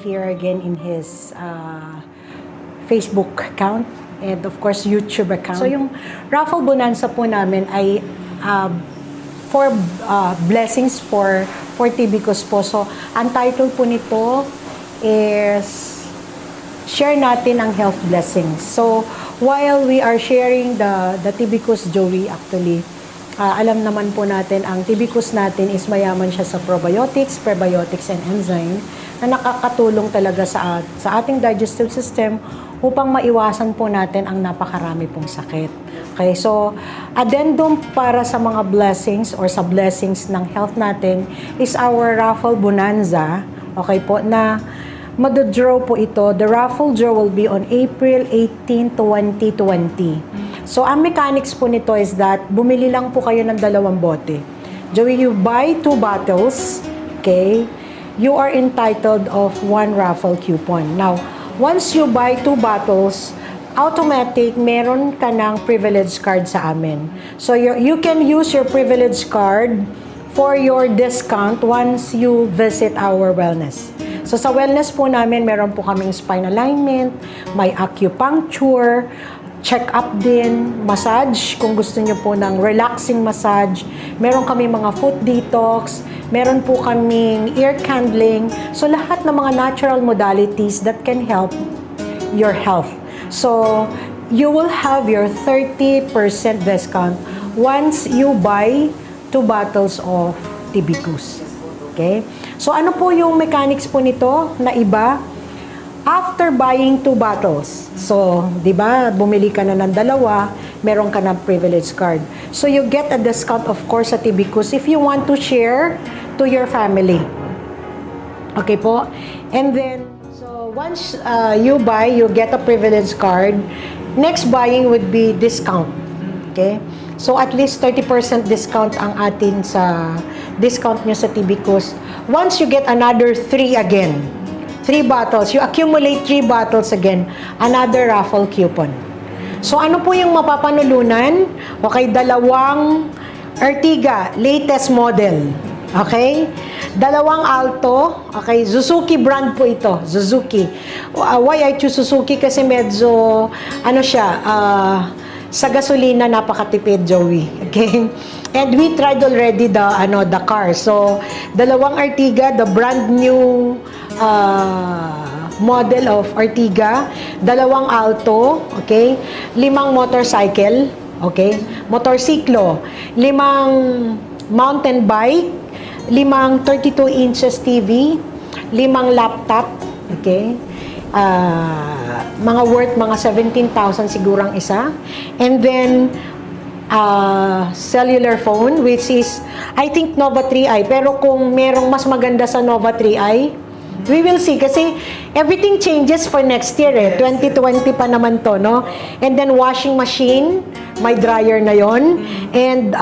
here again in his Facebook account and of course YouTube account. So yung raffle bonanza po namin ay for blessings for Tibicus po. So ang title po nito is share natin ang health blessings. So while we are sharing the Tibicus, Joey, actually alam naman po natin ang Tibicus natin is mayaman siya sa probiotics, prebiotics, and enzyme na nakakatulong talaga sa ating digestive system upang maiwasan po natin ang napakarami pong sakit. Okay, so addendum para sa mga blessings or sa blessings ng health natin is our raffle bonanza. Okay po, na mado-draw po ito. The raffle draw will be on April 18, 2020. So, ang mechanics po nito is that bumili lang po kayo ng 2 bote. Joey, you buy 2 bottles, okay? You are entitled of 1 raffle coupon. Now, once you buy 2 bottles, automatic, meron ka ng privilege card sa amin. So, you can use your privilege card for your discount once you visit our wellness. So, sa wellness po namin, meron po kaming spine alignment, may acupuncture, check-up din, massage, kung gusto nyo po ng relaxing massage. Meron kami mga foot detox, meron po kaming ear candling. So, lahat ng mga natural modalities that can help your health. So, you will have your 30% discount once you buy 2 bottles of Tibicus. Okay? So, ano po yung mechanics po nito na iba? After buying 2 bottles, so, di ba, bumili ka na ng 2, meron ka ng privilege card. So, you get a discount, of course, sa Tibicus if you want to share to your family. Okay po? And then, so, once you buy, you get a privilege card. Next buying would be discount. Okay? So, at least 30% discount ang atin sa discount nyo sa Tibicus. Once you get another 3 again, 3 bottles, you accumulate 3 bottles again, another raffle coupon. So, ano po yung mapapanulunan? Okay, 2 Ertiga, latest model. Okay? 2 Alto, okay, Suzuki brand po ito, Suzuki. Why I choose Suzuki? Kasi medyo, ano siya, sa gasolina, napakatipid, Joey. Okay? And we tried already the car. So, 2 Ertiga, the brand new model of Ertiga, 2 Alto, okay? 5 motorcycle, okay? Motorsiklo, 5 mountain bike, 5 32 inches TV, 5 laptop, okay? Mga worth mga 17,000 siguro ang isa. And then, cellular phone, which is, I think, Nova 3i. Pero kung merong mas maganda sa Nova 3i, we will see. Kasi everything changes for next year eh. 2020 pa naman to, no? And then, washing machine, may dryer na yon, and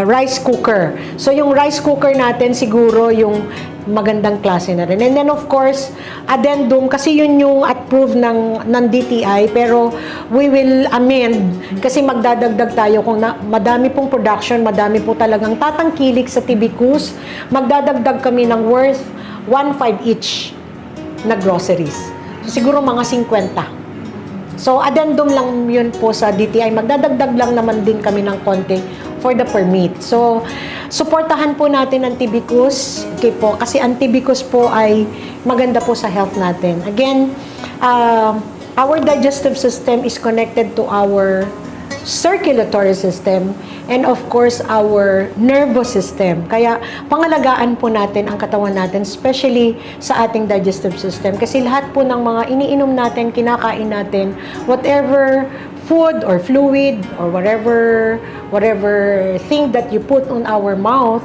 rice cooker. So, yung rice cooker natin, siguro yung magandang klase na rin. And then, of course, addendum, kasi yun yung approved ng DTI, pero we will amend, kasi magdadagdag tayo kung madami pong production, madami po talagang tatangkilik sa Tibicus, magdadagdag kami ng worth 1.5 each na groceries. So, siguro mga 50. So, addendum lang yun po sa DTI. Magdadagdag lang naman din kami ng konti for the permit. So, suportahan po natin ang Tibicus. Okay po, kasi ang Tibicus po ay maganda po sa health natin. Again, our digestive system is connected to our circulatory system and of course our nervous system. Kaya pangalagaan po natin ang katawan natin, especially sa ating digestive system, kasi lahat po ng mga iniinom natin, kinakain natin, whatever food or fluid or whatever thing that you put on our mouth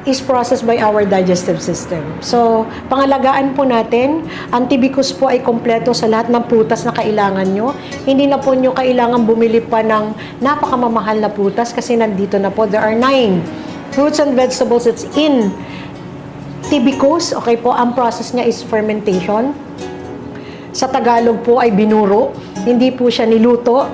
is processed by our digestive system. So, pangalagaan po natin, ang Tibicus po ay kompleto sa lahat ng prutas na kailangan nyo. Hindi na po nyo kailangan bumili pa ng napakamamahal na prutas kasi nandito na po. There are 9 fruits and vegetables that's in Tibicus. Okay po, ang process niya is fermentation. Sa Tagalog po ay binuro. Hindi po siya niluto.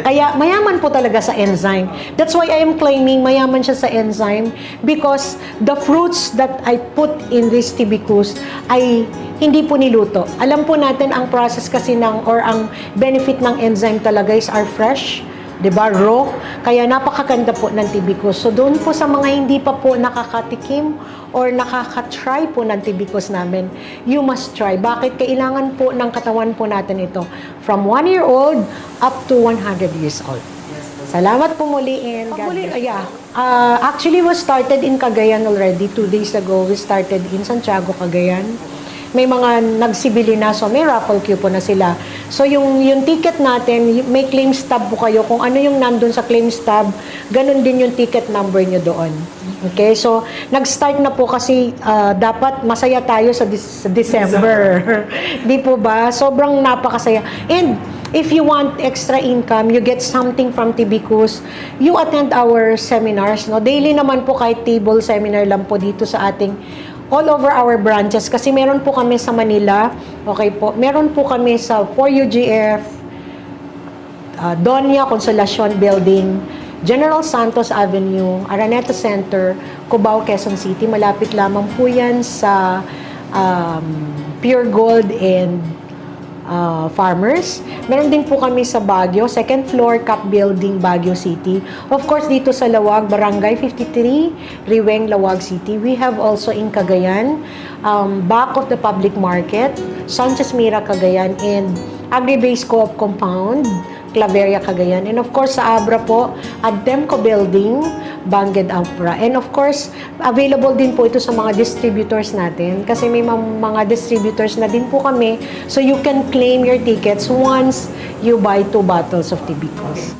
Kaya mayaman po talaga sa enzyme. That's why I am claiming mayaman siya sa enzyme because the fruits that I put in this tibicus ay hindi po niluto. Alam po natin ang process kasi or ang benefit ng enzyme talaga is are fresh. 'Di ba? Raw. Kaya napakaganda po ng tibicus. So doon po sa mga hindi pa po nakakatikim or nakaka-try po ng tibicus namin, you must try. Bakit? Kailangan po ng katawan po natin ito from 1-year-old up to 100 years old. Salamat po muli and God bless. Actually, we started in Cagayan already. 2 days ago, we started in Santiago, Cagayan. May mga nagsibili na, so may raffle queue po na sila. So yung ticket natin, may claim stub po kayo. Kung ano yung nandun sa claim stub, ganun din yung ticket number nyo doon. Okay, so nag-start na po kasi dapat masaya tayo sa December. Di po ba? Sobrang napakasaya. And if you want extra income, you get something from Tibicus, you attend our seminars. No? Daily naman po kahit table seminar lang po dito sa ating all over our branches. Kasi meron po kami sa Manila, okay po, meron po kami sa 4UGF, Doña Consolacion Building, General Santos Avenue, Araneta Center, Cubao, Quezon City. Malapit lamang po yan sa Pure Gold and Farmers. Meron din po kami sa Baguio, second floor, Cap Building, Baguio City. Of course, dito sa Lawag, Barangay 53, Riweng, Lawag City. We have also in Cagayan, back of the public market, Sanchez Mira, Cagayan, and Agri-Base Co-op Compound, Claveria, Cagayan. And of course, sa Abra po, Ademco Building, Banged Abra. And of course, available din po ito sa mga distributors natin kasi may mga distributors na din po kami. So you can claim your tickets once you buy 2 bottles of Tibicus.